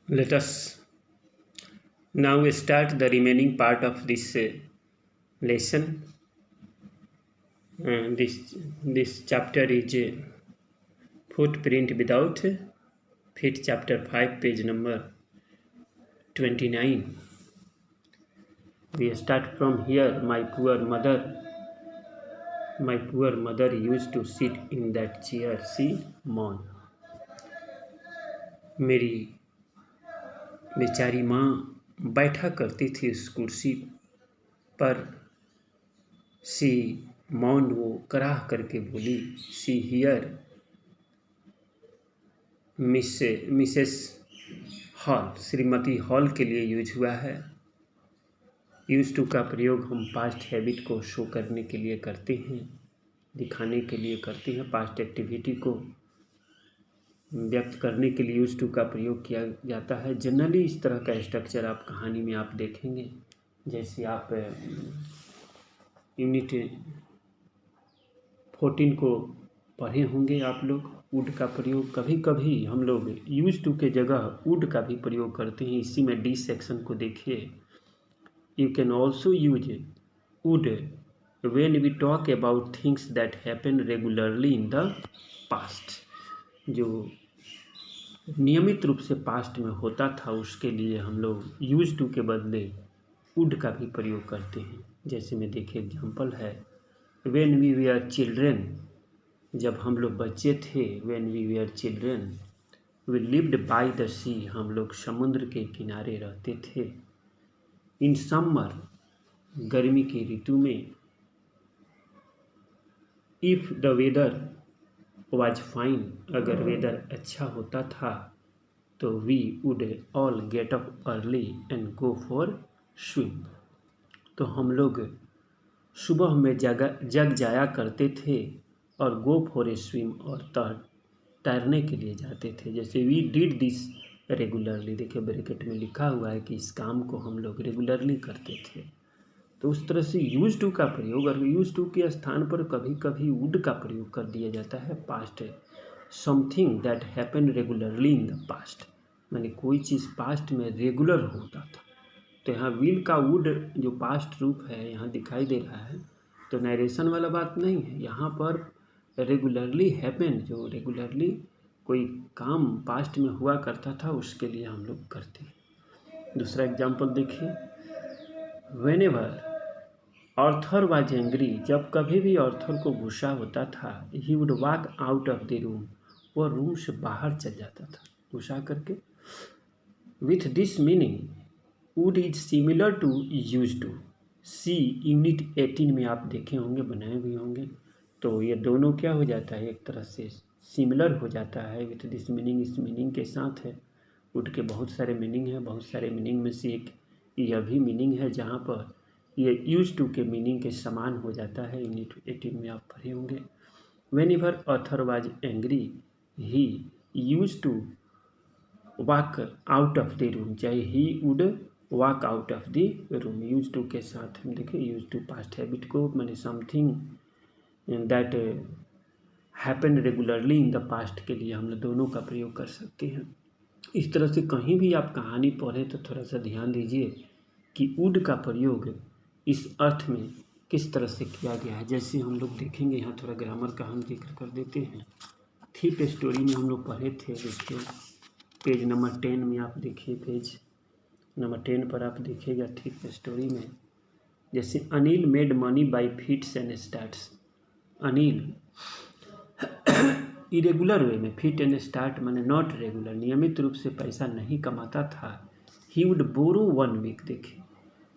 Let us now start the remaining part of this lesson. This chapter is Footprint Without Feet, chapter 5, page number 29. We start from here. My poor mother used to sit in that chair, she mourned. मेरी बेचारी माँ बैठा करती थी उस कुर्सी पर। सी मौन, वो कराह करके बोली। See here Mrs hall, Shrimati hall के लिए यूज हुआ है। यूज टू का प्रयोग हम पास्ट हैबिट को शो करने के लिए करते हैं, दिखाने के लिए करते हैं। पास्ट एक्टिविटी को व्यक्त करने के लिए यूज टू का प्रयोग किया जाता है। जनरली इस तरह का स्ट्रक्चर आप कहानी में आप देखेंगे। जैसे आप यूनिट 14 को पढ़े होंगे आप लोग। वुड का प्रयोग कभी कभी हम लोग यूज टू के जगह वुड का भी प्रयोग करते हैं। इसी में डी सेक्शन को देखिए। You can also use would when we talk about things that happen regularly in the past. जो नियमित रूप से पास्ट में होता था उसके लिए हम लोग यूज टू के बदले वुड का भी प्रयोग करते हैं। जैसे में देखिए एग्जाम्पल है, व्हेन वी वर चिल्ड्रेन, जब हम लोग बच्चे थे। When we were children we lived by the sea, हम लोग समुद्र के किनारे रहते थे। इन समर, गर्मी की ऋतु में। If the weather was fine, अगर वेदर अच्छा होता था तो we would all get up early and go for swim. तो हम लोग सुबह में जग जाया करते थे और गो फॉर ए स्विम, और तैरने के लिए जाते थे। जैसे वी डिड दिस रेगुलरली, देखिए ब्रैकेट में लिखा हुआ है कि इस काम को हम लोग रेगुलरली करते थे। तो उस तरह से यूज टू का प्रयोग, और यूज टू के स्थान पर कभी कभी वुड का प्रयोग कर दिया जाता है। Past, something that happen regularly in the past, माने कोई चीज़ पास्ट में रेगुलर होता था। तो यहाँ विल का वुड जो पास्ट रूप है यहाँ दिखाई दे रहा है। तो नरेशन वाला बात नहीं है यहाँ पर। रेगुलरली हैपन, जो रेगुलरली कोई काम पास्ट में हुआ करता था उसके लिए हम लोग करते हैं। दूसरा एग्जाम्पल देखिए, व्हेनेवर ऑर्थर वाज एंग्री, जब कभी भी ऑर्थर को गुस्सा होता था, he would walk out of the room, वह रूम से बाहर चल जाता था गुस्सा करके। With this meaning would is similar to use to. See unit 18 में आप देखे होंगे, बनाए भी होंगे। तो ये दोनों क्या हो जाता है, एक तरह से सिमिलर हो जाता है। विथ दिस मीनिंग, इस मीनिंग के साथ है। वुड के बहुत सारे मीनिंग हैं, बहुत सारे मीनिंग में से एक यह भी मीनिंग है जहाँ पर ये यूज टू के मीनिंग के समान हो जाता है। यूनिट 18 में आप पढ़े होंगे। Whenever author was angry he use to walk out of the room, चाहे he would walk out of the room. Use to के साथ हम देखिए यूज टू पास्ट हैबिट को, मैंने something that happen regularly in the past के लिए हम लोग दोनों का प्रयोग कर सकते हैं। इस तरह से कहीं भी आप कहानी पढ़ें तो थोड़ा सा ध्यान दीजिए कि वुड का प्रयोग इस अर्थ में किस तरह से किया गया है। जैसे हम लोग देखेंगे, यहाँ थोड़ा ग्रामर का हम जिक्र कर देते हैं। थीप स्टोरी में हम लोग पढ़े थे, देखिए पेज नंबर 10 में आप देखिए, पेज नंबर 10 पर आप देखिएगा थीप स्टोरी में। जैसे Anil made money by fits and starts. Anil irregular way में, फिट एंड स्टार्ट माने नॉट रेगुलर, नियमित रूप से पैसा नहीं कमाता था। ही वुड बोरो 1 वीक, देखिए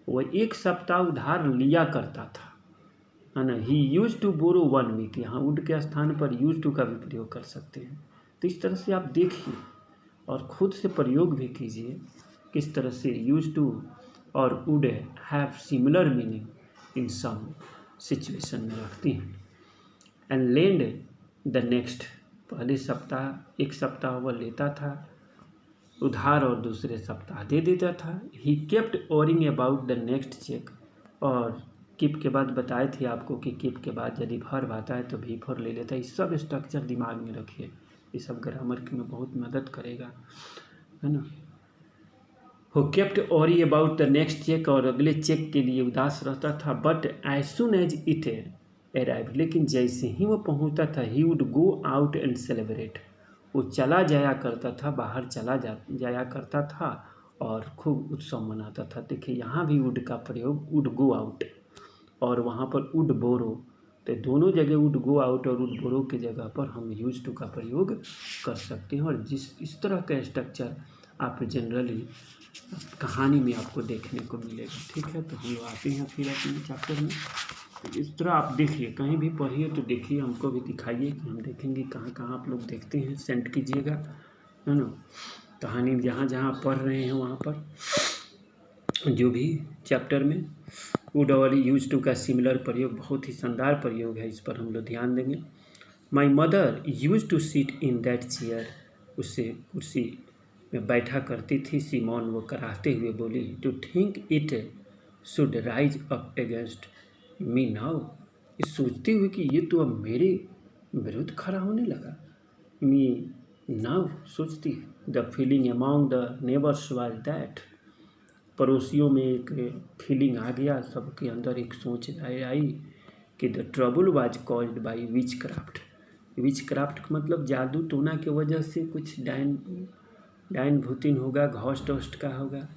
वह 1 सप्ताह उधार लिया करता था, है ना। ही यूज टू बोरो 1 वीक, यहाँ वुड के स्थान पर यूज टू का भी प्रयोग कर सकते हैं। तो इस तरह से आप देखिए और खुद से प्रयोग भी कीजिए किस तरह से यूज टू और would have similar meaning in some situation में रखती हैं। एंड लेंड द नेक्स्ट, पहले सप्ताह 1 सप्ताह वह लेता था उधार और दूसरे सप्ताह दे देता था। He kept worrying about the next cheque, और कीप के बाद बताए थे आपको कि कीप के बाद यदि वर्ब आता है तो भी फॉर ले लेता है। ये सब स्ट्रक्चर दिमाग में रखिए, ये सब ग्रामर में बहुत मदद करेगा, है ना। Who kept worry about the next cheque, और अगले चेक के लिए उदास रहता था। But as soon as it arrive, लेकिन जैसे ही वो पहुंचता था, he would go out and celebrate, वो चला जाया करता था, बाहर जाया करता था और खूब उत्सव मनाता था। देखिए यहाँ भी वुड का प्रयोग, वुड गो आउट, और वहाँ पर वुड बोरो, तो दोनों जगह वुड गो आउट और वुड बोरो की जगह पर हम यूज टू का प्रयोग कर सकते हैं। और इस तरह का स्ट्रक्चर आप जनरली कहानी में आपको देखने को मिलेगा। ठीक है, तो हम लोग आते हैं फिर अपने चैप्टर में। तो इस तरह आप देखिए, कहीं भी पढ़िए तो देखिए, हमको भी दिखाइए कि हम देखेंगे कहाँ कहाँ आप लोग देखते हैं, सेंड कीजिएगा, है ना। कहानी जहाँ जहाँ पढ़ रहे हैं वहाँ पर जो भी चैप्टर में वुड और यूज टू का सिमिलर प्रयोग बहुत ही शानदार प्रयोग है, इस पर हम लोग ध्यान देंगे। My mother use to sit in that chair, उससे कुर्सी में बैठा करती थी। सिमोन वो कराहते हुए बोली, to think it should rise up against me now, इस सोचते हुए कि ये तो अब मेरे विरुद्ध खड़ा होने लगा। मी नाउ सोचती, the feeling among the neighbours was that, पड़ोसियों में एक फीलिंग आ गया, सबके अंदर एक सोच आई कि the trouble was caused by which craft, which craft का मतलब जादू टोना की वजह से कुछ डायन भूतिन होगा, घोस्ट वोस्ट का होगा,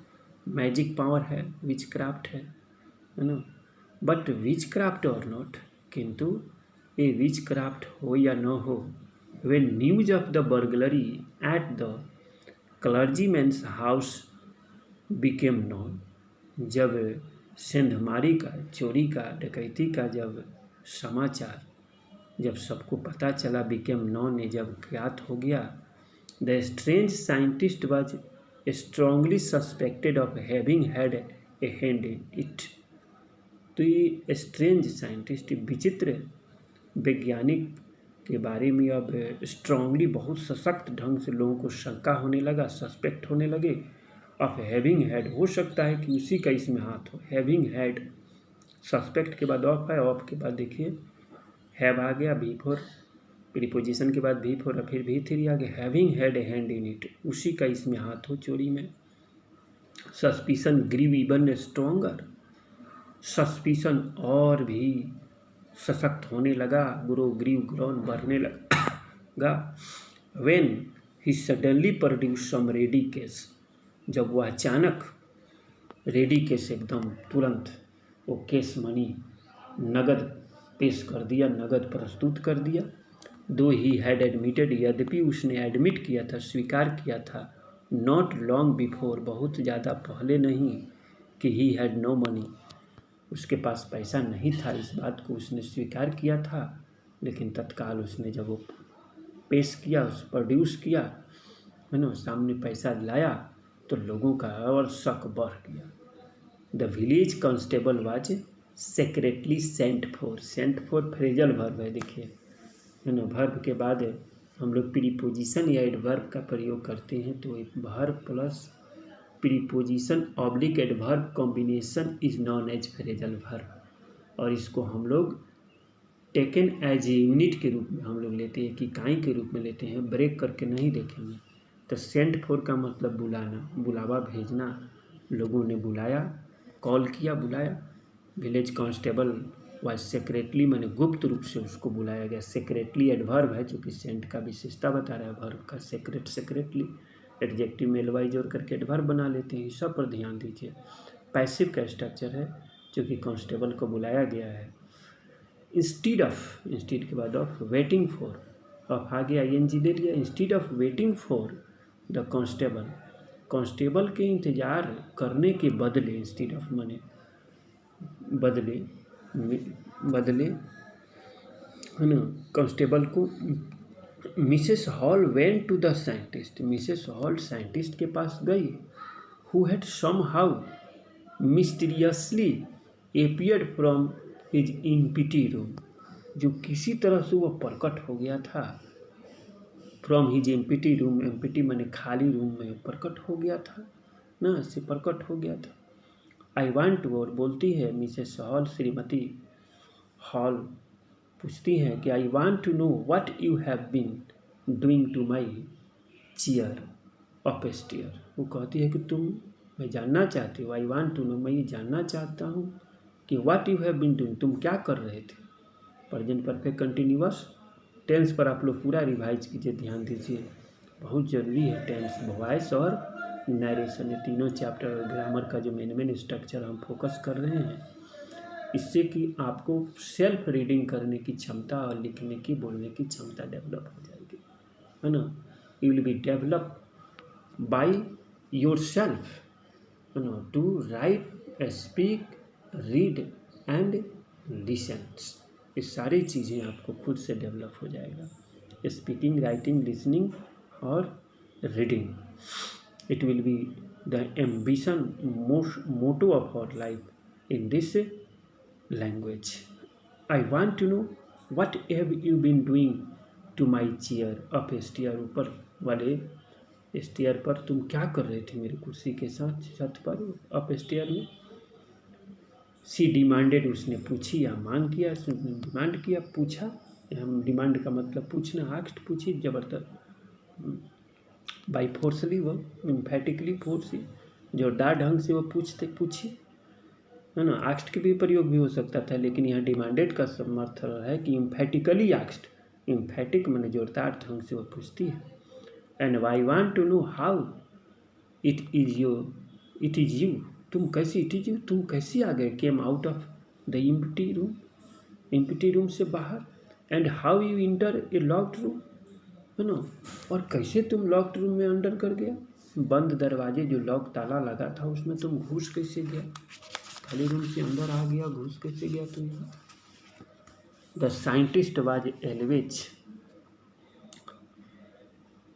मैजिक पावर है, विच क्राफ्ट है ना। But witchcraft or not, किंतु ये विच क्राफ्ट हो या न हो, when news of the burglary at the clergyman's house became known, जब सेंधमारी का, चोरी का, डकैती का जब समाचार जब सबको पता चला, बिकेम नॉन ने जब ज्ञात हो गया, the strange scientist was strongly suspected of having had a hand in it, तो ये स्ट्रेंज साइंटिस्ट, विचित्र वैज्ञानिक के बारे में अब स्ट्रांगली बहुत सशक्त ढंग से लोगों को शंका होने लगा, सस्पेक्ट होने लगे। ऑफ हैविंग हैड, हो सकता है कि उसी का इसमें हाथ हो। हैविंग हैड, सस्पेक्ट के बाद ऑफ है, ऑफ के बाद देखिए हैव आ गया, V4 प्रीपोजिशन के बाद V4 और फिर V3 आ गया। Having had a hand in it, उसी का इसमें हाथ हो चोरी में। Suspicion grew even stronger, suspicion और भी सशक्त होने लगा, ग्रीव ग्रॉन बढ़ने लगा। When he suddenly produce some ready cash, जब वह अचानक रेडी केस, एकदम तुरंत वो केस मनी नगद पेश कर दिया, नगद प्रस्तुत कर दिया। दो ही हैड एडमिटेड, यद्यपि उसने एडमिट किया था, स्वीकार किया था, नॉट लॉन्ग बिफोर, बहुत ज़्यादा पहले नहीं, कि ही हैड नो मनी, उसके पास पैसा नहीं था, इस बात को उसने स्वीकार किया था। लेकिन तत्काल उसने जब वो पेश किया, उस प्रोड्यूस किया, है ना, सामने पैसा लाया, तो लोगों का और शक बढ़ गया। The village constable was secretly sent for phrasal verb है, देखिए, है ना। वर्ब के बाद हम लोग प्रीपोजिशन या एडवर्ब का प्रयोग करते हैं, तो एक verb plus preposition oblique adverb combination is known as phrasal verb, और इसको हम लोग टेकन एज ए यूनिट के रूप में हम लोग लेते हैं, कि इकाई के रूप में लेते हैं, ब्रेक करके नहीं देखेंगे। तो सेंट फॉर का मतलब बुलाना, बुलावा भेजना, लोगों ने बुलाया, कॉल किया, बुलाया। विलेज कांस्टेबल वाज सेक्रेटली, मैंने गुप्त रूप से उसको बुलाया गया। सेक्रेटली एडवर्ब है, जो कि सेंट का विशेषता बता रहा है, वर्ब का सेक्रेटली, एडजेक्टिव में एलवाई जोड़ करके एडवर्ब बना लेते हैं, सब पर ध्यान दीजिए। पैसिव का स्ट्रक्चर है, जो कि कांस्टेबल को बुलाया गया है। इंस्टीड ऑफ, इंस्टीड के बाद ऑफ, वेटिंग फॉर, ऑफ आ गया, ING दे लिया। Instead of waiting for the constable, constable के इंतज़ार करने के बदले, इंस्टीड ऑफ माने बदले, है ना, कांस्टेबल को, Mrs Hall went to the scientist, Mrs Hall scientist के पास गई। Who had somehow mysteriously appeared from his empty room, जो किसी तरह से वह प्रकट हो गया था। From his empty room, empty माने खाली रूम में प्रकट हो गया था ना, से प्रकट हो गया था। आई वांट टू, और बोलती है मिसेस हॉल, श्रीमती हॉल पूछती हैं कि I want to know what you have been doing to my chair of stair, वो कहती है कि तुम मैं जानना चाहती हूँ, आई वांट टू नो, मैं ये जानना चाहता हूँ कि what you have been doing, तुम क्या कर रहे थे। प्रेजेंट परफेक्ट कंटिन्यूअस टेंस पर आप लोग पूरा रिवाइज कीजिए, ध्यान दीजिए, बहुत ज़रूरी है टेंस, वॉइस और नरेशन, ये तीनों चैप्टर और ग्रामर का जो मेन स्ट्रक्चर हम फोकस कर रहे हैं, इससे कि आपको सेल्फ रीडिंग करने की क्षमता और लिखने की बोलने की क्षमता डेवलप हो जाएगी, है ना। You will be develop by yourself, है ना, to write, speak, read and listen. ये सारी चीज़ें आपको खुद से डेवलप हो जाएगा, स्पीकिंग, राइटिंग, लिसनिंग और reading. It will be the ambition motto of our life in this language. I want to know what have you been doing to my chair up stair, ऊपर वाले stair पर तुम क्या कर रहे थे मेरी कुर्सी के साथ, छत पर अप स्टेयर में। सी डिमांडेड, उसने पूछी या मांग किया, उसने डिमांड किया, पूछा, हम डिमांड का मतलब पूछना, आक्स्ट पूछी, जबरदस्त बाई फोर्सली, वो इम्फेटिकली फोर्सली, जोरदार ढंग से वो पूछी, है ना। आक्स्ट के भी प्रयोग भी हो सकता था, लेकिन यहाँ डिमांडेड का समर्थ है कि इम्फेटिकली आक्स्ट, इम्फेटिक मैंने जोरदार ढंग से वो पूछती है। And I want to know how it is you, तुम कैसे, इट इज़ यू, तुम कैसे आ गए, came out of the empty room से बाहर, and how you enter a locked room, है ना, और कैसे तुम लॉक्ड रूम में अंदर कर गया, बंद दरवाजे जो लॉक ताला लगा था उसमें तुम घुस कैसे गया, खाली रूम से अंदर आ गया, घुस कैसे गया तुम यहाँ। The scientist was always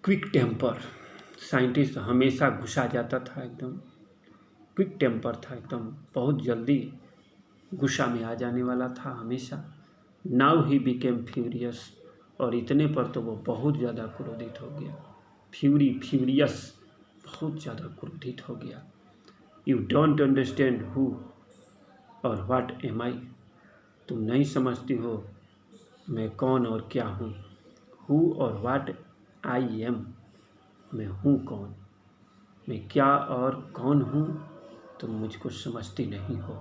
quick temper, scientist हमेशा गुस्सा जाता था, एकदम क्विक टेम्पर था, एकदम बहुत जल्दी गुस्सा में आ जाने वाला था हमेशा। नाउ ही बिकेम फ्यूरियस, और इतने पर तो वो बहुत ज़्यादा क्रोधित हो गया, फ्यूरियस, बहुत ज़्यादा क्रोधित हो गया। यू डोंट अंडरस्टैंड हु और व्हाट एम आई, तुम नहीं समझती हो मैं कौन और क्या हूँ, हु और व्हाट आई एम, मैं हूँ कौन, मैं क्या और कौन हूँ, तुम मुझको समझती नहीं हो।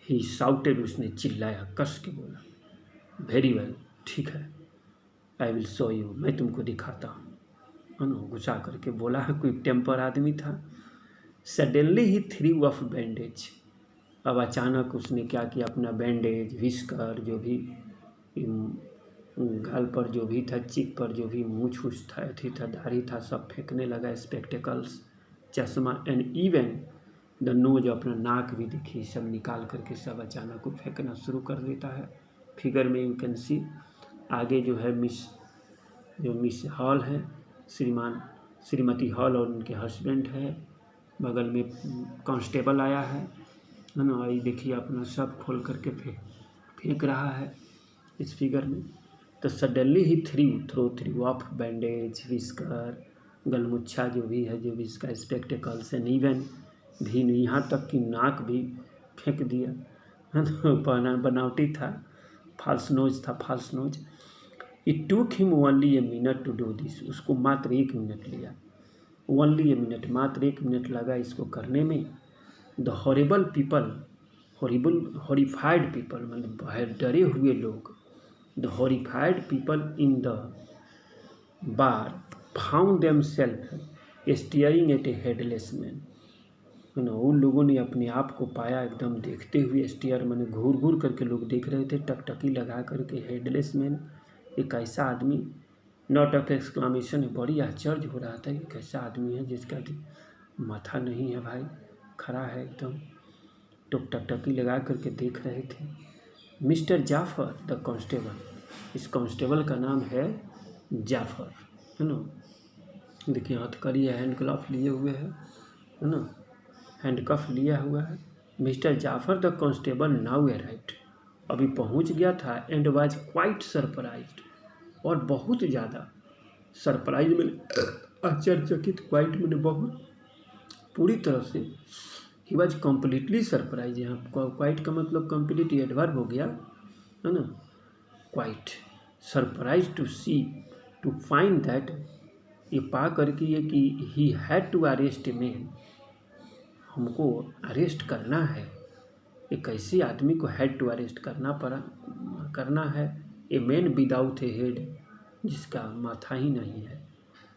ही शाउटेड, उसने चिल्लाया, कस के बोला, वेरी वेल, ठीक है, आई विल शो यू, मैं तुमको दिखाता हूँ, है ना, गुस्सा करके बोला है, कोई टेम्पर आदमी था। Suddenly he threw off bandage, अब अचानक उसने क्या किया, अपना बैंडेज, विस्कर, जो भी गाल पर जो भी था, चिक पर जो भी मूछ उछ था, अथी था, दाढ़ी था, सब फेंकने लगा, स्पेक्टिकल्स, चश्मा, एंड इवन द नोज, अपना नाक भी दिखी, सब निकाल करके सब अचानक को फेंकना शुरू कर देता है। फिगर में यू कैन सी, आगे जो है मिस हॉल है, श्रीमती हॉल और उनके हस्बैंड है, बगल में कांस्टेबल आया है ना, ये देखिए अपना सब खोल करके फेंक रहा है इस फिगर में। तो suddenly he threw off bandage, whiskers, गलमुच्छा जो भी है, जो भी इसका स्पेक्टिकल्स एंड इवन भी, यहाँ तक कि नाक भी फेंक दिया, है ना, बनावटी था, false nose. It took him only a minute to do this, उसको मात्र 1 मिनट लिया, ओनली ए मिनट, मात्र 1 मिनट लगा इसको करने में। The horrible people, horrified people, मतलब डरे हुए लोग, the horrified people in the bar found themselves staring at a headless man, है ना, उन लोगों ने अपने आप को पाया एकदम देखते हुए, स्टीयर मैंने घूर घूर करके लोग देख रहे थे, टकटकी लगा करके, हेडलेस मैन, एक ऐसा आदमी, नॉट ऑफ एक्सक्लामेशन, बड़ी आश्चर्य हो रहा था कि कैसा आदमी है जिसका माथा नहीं है भाई, खड़ा है एकदम, टकटकी लगा करके देख रहे थे। मिस्टर जाफ़र द कांस्टेबल, इस कांस्टेबल का नाम है जाफ़र, है ना, देखिए हथकड़ी है, हैंड ग्लव लिए हुए है ना, हैंडकफ लिया हुआ है। Mister Jafar the constable now arrived, अभी पहुंच गया था, एंड वाज क्वाइट सरप्राइज्ड, और बहुत ज़्यादा सरप्राइज में, आश्चर्यचकित, क्वाइट मैंने बहुत, पूरी तरह से, ही वॉज कम्प्लीटली सरप्राइज, यहाँ क्वाइट का मतलब कम्प्लीट एडवर्ब हो गया, है ना, quite surprise to find that, ये पा करके ये कि he had to arrest a man, हमको अरेस्ट करना है, एक ऐसे आदमी को हैड टू अरेस्ट करना है, a man without A head, जिसका माथा ही नहीं है,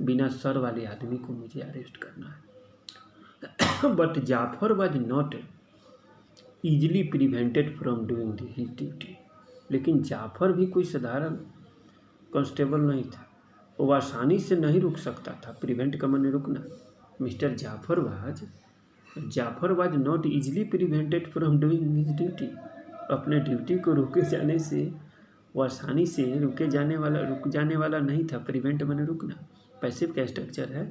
बिना सर वाले आदमी को मुझे अरेस्ट करना है। But Jafar was not easily prevented from doing his duty. लेकिन जाफर भी कोई साधारण कांस्टेबल नहीं था, वो आसानी से नहीं रुक सकता था। प्रिवेंट का माने रुकना। Mister Jafar was not easily prevented from doing his duty. अपने ड्यूटी को रुके जाने से वो आसानी से रुक जाने वाला नहीं था। प्रिवेंट माने रुकना। पैसिव का स्ट्रक्चर है।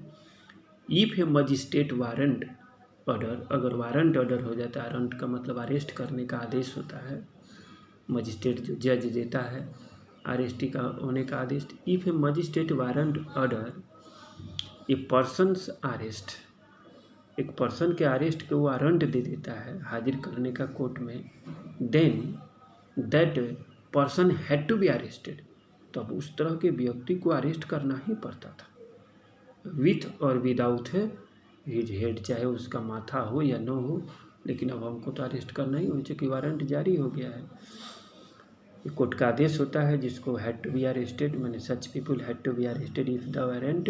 If a magistrate warrant order, अगर वारंट ऑर्डर हो जाता है, वारंट का मतलब अरेस्ट करने का आदेश होता है, मजिस्ट्रेट जो जज देता है अरेस्टी का होने का आदेश। If a magistrate warrant order a person's arrest, एक पर्सन के अरेस्ट के वो वारंट दे देता है हाजिर करने का कोर्ट में, then that person had to be arrested, तब उस तरह के व्यक्ति को अरेस्ट करना ही पड़ता था, विथ और विदाउट हिज हेड, चाहे उसका माथा हो या न हो, लेकिन अब हमको तो अरेस्ट करना ही हो, चूँकि वारंट जारी हो गया है। कोर्ट का आदेश होता है जिसको हैड टू बी अरेस्टेड, मैंने such people had to be arrested if the warrant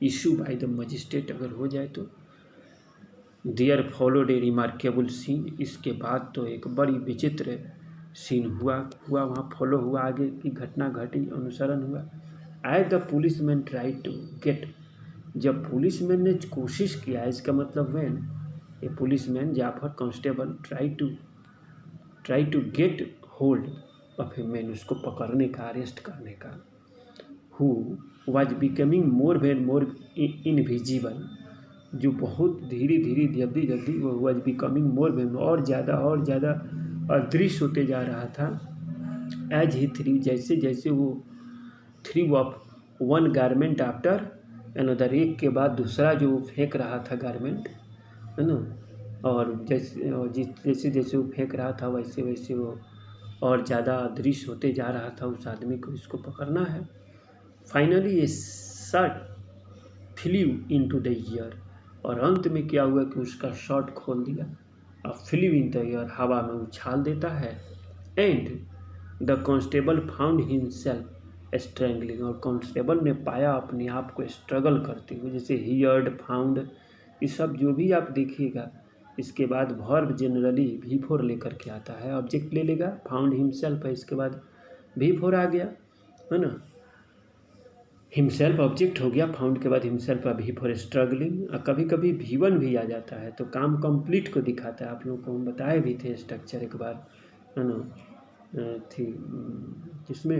issue by the magistrate, अगर हो जाए तो। There followed a remarkable scene, इसके बाद तो एक बड़ी विचित्र सीन हुआ वहाँ फॉलो हुआ, आगे की घटना घटी, अनुसरण हुआ। As the policeman try to get, जब पुलिसमैन ने कोशिश किया, इसका मतलब when a policeman Jafar constable try to get hold of a man, उसको पकड़ने का, अरेस्ट करने का, who was becoming more and more invisible, जो बहुत धीरे जल्दी वो वाज बिकमिंग मोर एंड और ज़्यादा अदृश्य होते जा रहा था। एज ही थ्री, जैसे वो three of one garment after another, एक के बाद दूसरा जो फेंक रहा था गारमेंट, है ना, और जैसे वो फेंक रहा था वैसे वो और ज़्यादा अदृश्य होते जा रहा था उस आदमी को, इसको पकड़ना है। फाइनली ये shirt flew into the air, और अंत में क्या हुआ कि उसका शर्ट खोल दिया, अब फ्लीव इन द एयर, हवा में उछाल देता है। And the constable found himself struggling, और कांस्टेबल ने पाया अपने आप को स्ट्रगल करते हुए, जैसे हियर्ड, फाउंड, ये सब जो भी आप देखिएगा, इसके बाद वर्ब जनरली V4 लेकर के आता है, ऑब्जेक्ट ले लेगा, फाउंड हिमसेल्फ है, इसके बाद V4 आ गया, है ना, हिमसेल्फ ऑब्जेक्ट हो गया, फाउंड के बाद हिमसेल्फ V4 स्ट्रगलिंग, कभी कभी V1 भी आ जाता है, तो काम कंप्लीट को दिखाता है। आप लोगों को हम बताए भी थे स्ट्रक्चर एक बार, है ना, थी जिसमें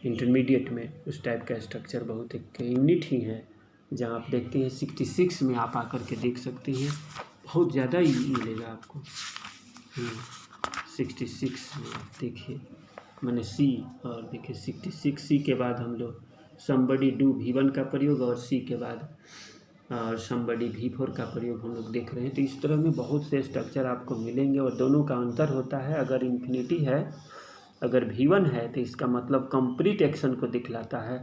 इंटरमीडिएट में, उस टाइप का स्ट्रक्चर बहुत एक यूनिट ही है, जहाँ आप देखते हैं 66 में आप आकर के देख सकते हैं, बहुत ज़्यादा ही मिलेगा आपको। 66 में देखिए, मैंने सी, और देखिए 66 सी के बाद हम लोग somebody do V1 का प्रयोग, और सी के बाद और somebody V4 का प्रयोग हम लोग देख रहे हैं। तो इस तरह में बहुत से स्ट्रक्चर आपको मिलेंगे, और दोनों का अंतर होता है। अगर इन्फिनिटी है, अगर V1 है तो इसका मतलब कंप्लीट एक्शन को दिखलाता है,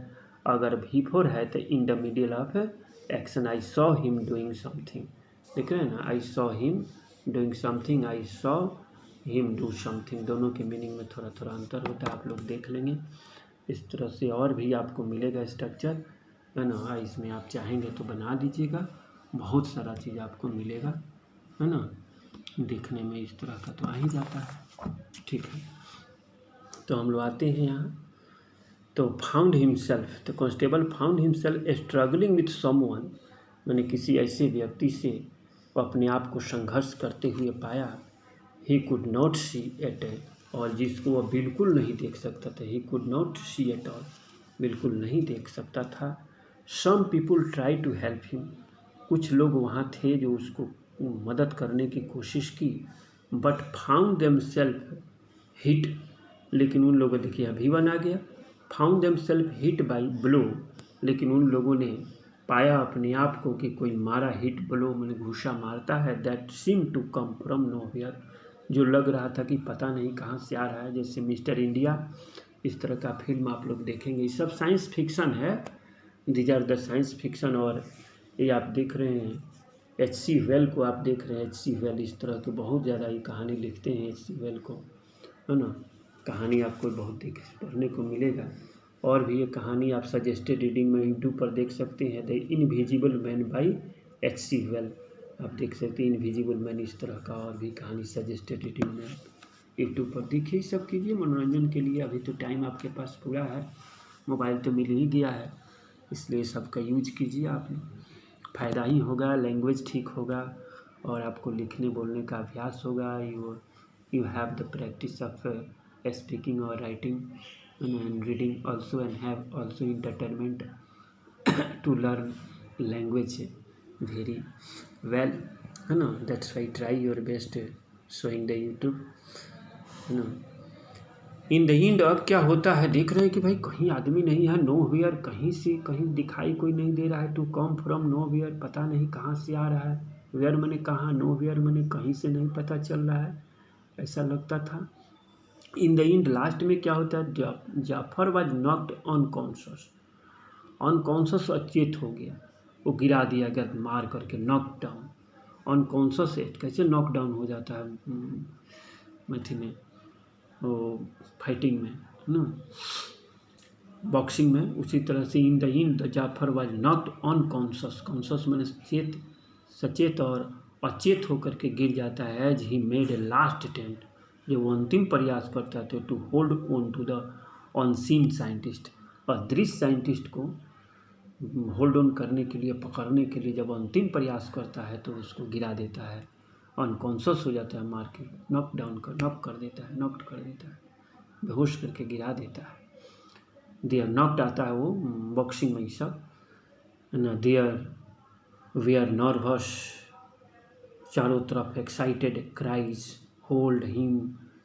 अगर V4 है तो in the middle of action. I saw him doing something, देख रहे हैं ना, I saw him doing something, I saw him do something, दोनों के मीनिंग में थोड़ा अंतर होता है, आप लोग देख लेंगे। इस तरह से और भी आपको मिलेगा स्ट्रक्चर, है ना, इसमें आप चाहेंगे तो बना दीजिएगा, बहुत सारा चीज़ आपको मिलेगा, है ना, देखने में इस तरह का तो आ ही जाता है। ठीक है, तो हम लोग आते हैं यहाँ, तो फाउंड हिमसेल्फ, तो constable found himself struggling with someone, मैंने किसी ऐसे व्यक्ति से अपने आप को संघर्ष करते हुए पाया। He could not see at all, जिसको वह बिल्कुल नहीं देख सकता था। He could not see at all, बिल्कुल नहीं देख सकता था। Some people try to help him, कुछ लोग वहाँ थे जो उसको मदद करने की कोशिश की, बट फाउंड देमसेल्फ हिट, लेकिन उन लोगों, देखिए अभी V1 आ गया, found themselves hit by blow, लेकिन उन लोगों ने पाया अपने आप को कि कोई मारा, हिट ब्लो मैंने घूसा मारता है, that seem to come from nowhere, जो लग रहा था कि पता नहीं कहाँ से आ रहा है, जैसे मिस्टर इंडिया, इस तरह का फिल्म आप लोग देखेंगे। ये सब साइंस फिक्शन है, these are the science fiction, और ये आप देख रहे हैं H.C. वेल को आप देख रहे हैं, H.C. वेल इस तरह के बहुत ज़्यादा ही कहानी लिखते हैं H.C. वेल को, है ना। कहानी आपको बहुत पढ़ने को मिलेगा। और भी ये कहानी आप सजेस्टेड रीडिंग में यूट्यूब पर देख सकते हैं, the invisible man by H.C. Well. आप देख सकते हैं इनविजिबल मैन, इस तरह का और भी कहानी सजेस्टेड रीडिंग में यूट्यूब पर देखिए, सब कीजिए मनोरंजन के लिए। अभी तो टाइम आपके पास पूरा है, मोबाइल तो मिल ही गया है, इसलिए सबका यूज कीजिए आप, फ़ायदा ही होगा, लैंग्वेज ठीक होगा और आपको लिखने बोलने का अभ्यास होगा। You have the practice of speaking और writing and reading also, and have also entertainment to learn language very well, है ना। That's why try your best showing the YouTube, है ना। इन द एंड अब क्या होता है, देख रहे हैं कि भाई कहीं आदमी नहीं है, नो वेयर, कहीं से कहीं दिखाई कोई नहीं दे रहा है। To come from nowhere, पता नहीं कहाँ से आ रहा है, वेयर मैंने कहाँ, नो वेयर मैंने कहीं से नहीं पता चल रहा है, ऐसा लगता था। इन द एंड लास्ट में क्या होता है, Jafar was knocked unconscious, unconscious अचेत हो गया, वो गिरा दिया गया मार करके, नॉक डाउन। अनकॉन्शियस कैसे नॉक डाउन हो जाता है मैथी में, वो फाइटिंग में, है ना, बॉक्सिंग में, उसी तरह से in the end the Jafar was knocked unconscious, conscious मैंने सचेत और अचेत होकर के गिर जाता है। As he made a last attempt, जो वो अंतिम प्रयास करता था to hold on to the unseen scientist, अदृश्य साइंटिस्ट को होल्ड ऑन करने के लिए, पकड़ने के लिए जब अंतिम प्रयास करता है तो उसको गिरा देता है, अनकॉन्शियस हो जाता है, मार के नॉक कर देता है, नॉक्ड कर देता है, बेहोश करके गिरा देता है। देयर नॉक्ड आता है वो बॉक्सिंग में ही सब, ना। देयर वी आर नर्वस, चारों तरफ एक्साइटेड क्राइज होल्ड हिम,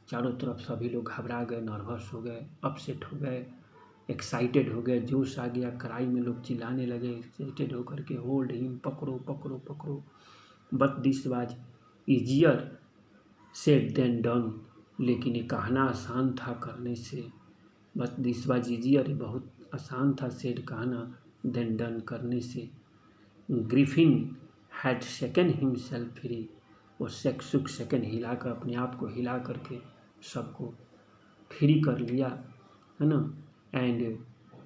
चारों तरफ सभी लोग घबरा गए, नर्वस हो गए, अपसेट हो गए, एक्साइटेड हो गए, जोश आ गया, क्राई में लोग चिल्लाने लगे, एक्साइटेड होकर के, होल्ड हिम, पकड़ो पकड़ो पकड़ो। But this was easier said than done, लेकिन ये कहना आसान था करने से, बट दिस वाज ईजियर, बहुत आसान था, सेड कहना, देन डन करने से। Griffin had second himself free, वो सुख सेकंड हिलाकर, अपने आप को हिला करके सबको फ्री कर लिया, है ना। And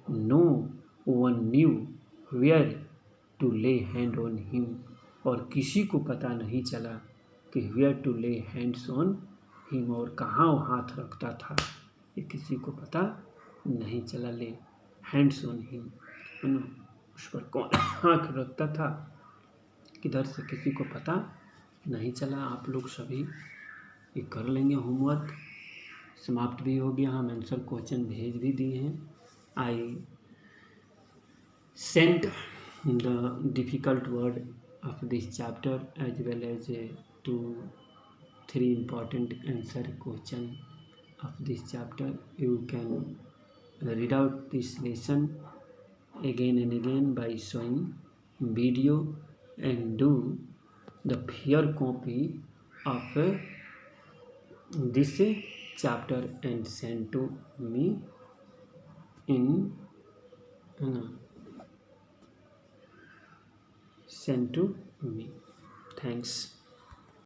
no one knew where to lay hand on him, और किसी को पता नहीं चला कि where to lay hands on him, और कहाँ वो हाथ रखता था, ये किसी को पता नहीं चला। ले हैंड्स ऑन हिम, है ना, उस पर कौन हाथ रखता था, किधर से किसी को पता नहीं चला। आप लोग सभी ये कर लेंगे, होमवर्क समाप्त भी हो गया, हम आंसर क्वेश्चन भेज भी दिए हैं। I sent the difficult word of this chapter as well as 2-3 important answer question of this chapter. You can read out this lesson again and again by showing video and do the fair copy of this chapter and send to me in send to me. Thanks.